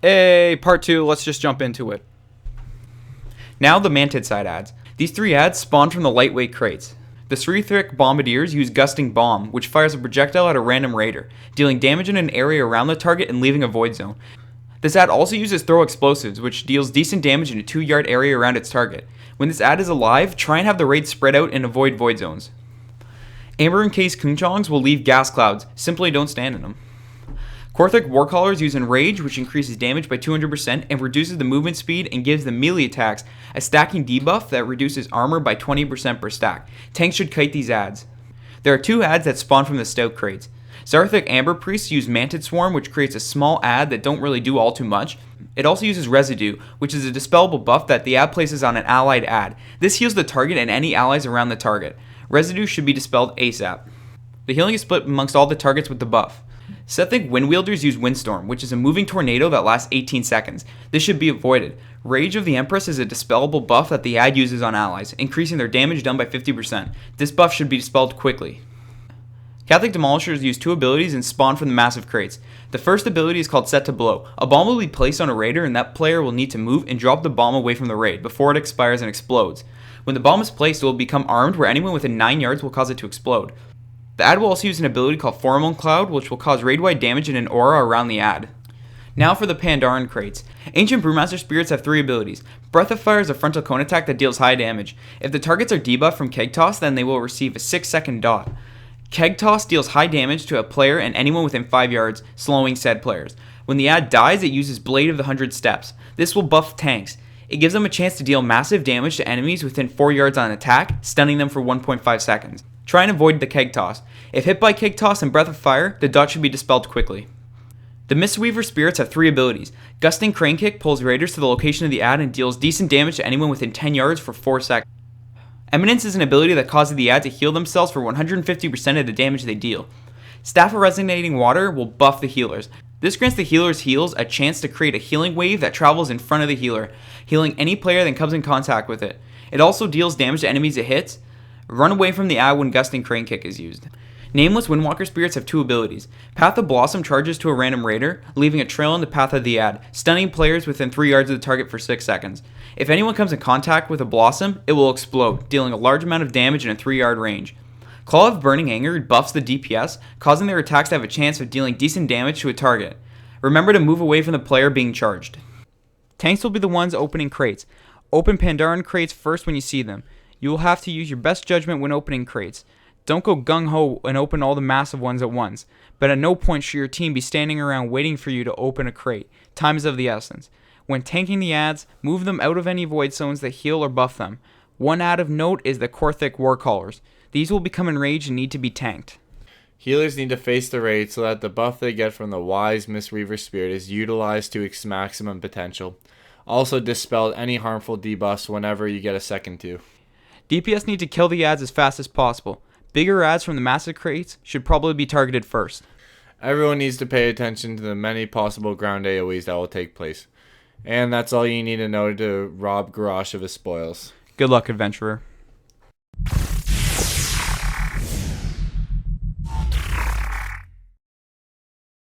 Hey, part 2, let's just jump into it. Now the Mantid side ads. These 3 ads spawn from the lightweight crates. The Srithric Bombardiers use Gusting Bomb, which fires a projectile at a random raider, dealing damage in an area around the target and leaving a void zone. This ad also uses Throw Explosives, which deals decent damage in a 2-yard area around its target. When this ad is alive, try and have the raids spread out and avoid void zones. Amber Encased Kunchongs will leave gas clouds, simply don't stand in them. Korthik Warcallers use Enrage, which increases damage by 200% and reduces the movement speed and gives the melee attacks a stacking debuff that reduces armor by 20% per stack. Tanks should kite these ads. There are 2 ads that spawn from the Stout crates. Zarthik Amber Priests use Mantid Swarm, which creates a small ad that don't really do all too much. It also uses Residue, which is a dispellable buff that the ad places on an allied ad. This heals the target and any allies around the target. Residue should be dispelled ASAP. The healing is split amongst all the targets with the buff. Sethic Windwielders use Windstorm, which is a moving tornado that lasts 18 seconds. This should be avoided. Rage of the Empress is a dispellable buff that the ad uses on allies, increasing their damage done by 50%. This buff should be dispelled quickly. Catholic Demolishers use 2 abilities and spawn from the massive crates. The first ability is called Set to Blow. A bomb will be placed on a raider and that player will need to move and drop the bomb away from the raid before it expires and explodes. When the bomb is placed, it will become armed where anyone within 9 yards will cause it to explode. The ad will also use an ability called Pheromone Cloud, which will cause raid-wide damage in an aura around the ad. Now for the Pandaren crates. Ancient Brewmaster Spirits have 3 abilities. Breath of Fire is a frontal cone attack that deals high damage. If the targets are debuffed from Keg Toss, then they will receive a 6-second dot. Keg Toss deals high damage to a player and anyone within 5 yards, slowing said players. When the ad dies, it uses Blade of the 100 Steps. This will buff tanks. It gives them a chance to deal massive damage to enemies within 4 yards on attack, stunning them for 1.5 seconds. Try and avoid the Keg Toss. If hit by Keg Toss and Breath of Fire, the dot should be dispelled quickly. The Mistweaver Spirits have 3 abilities. Gusting Crane Kick pulls raiders to the location of the ad and deals decent damage to anyone within 10 yards for 4 seconds. Eminence is an ability that causes the ad to heal themselves for 150% of the damage they deal. Staff of Resonating Water will buff the healers. This grants the healer's heals a chance to create a healing wave that travels in front of the healer, healing any player that comes in contact with it. It also deals damage to enemies it hits. Run away from the ad when Gusting Crane Kick is used. Nameless Windwalker Spirits have 2 abilities. Path of Blossom charges to a random raider, leaving a trail in the path of the ad, stunning players within 3 yards of the target for 6 seconds. If anyone comes in contact with a Blossom, it will explode, dealing a large amount of damage in a 3-yard range. Claw of Burning Anger buffs the DPS, causing their attacks to have a chance of dealing decent damage to a target. Remember to move away from the player being charged. Tanks will be the ones opening crates. Open Pandaren crates first when you see them. You will have to use your best judgment when opening crates. Don't go gung-ho and open all the massive ones at once, but at no point should your team be standing around waiting for you to open a crate. Time is of the essence. When tanking the ads, move them out of any void zones that heal or buff them. One ad of note is the Korthik Warcallers. These will become enraged and need to be tanked. Healers need to face the raid so that the buff they get from the Wise Mistweaver Spirit is utilized to its maximum potential. Also dispel any harmful debuffs whenever you get a second to. DPS need to kill the ads as fast as possible. Bigger ads from the massive crates should probably be targeted first. Everyone needs to pay attention to the many possible ground AoEs that will take place. And that's all you need to know to rob Garrosh of his spoils. Good luck, adventurer.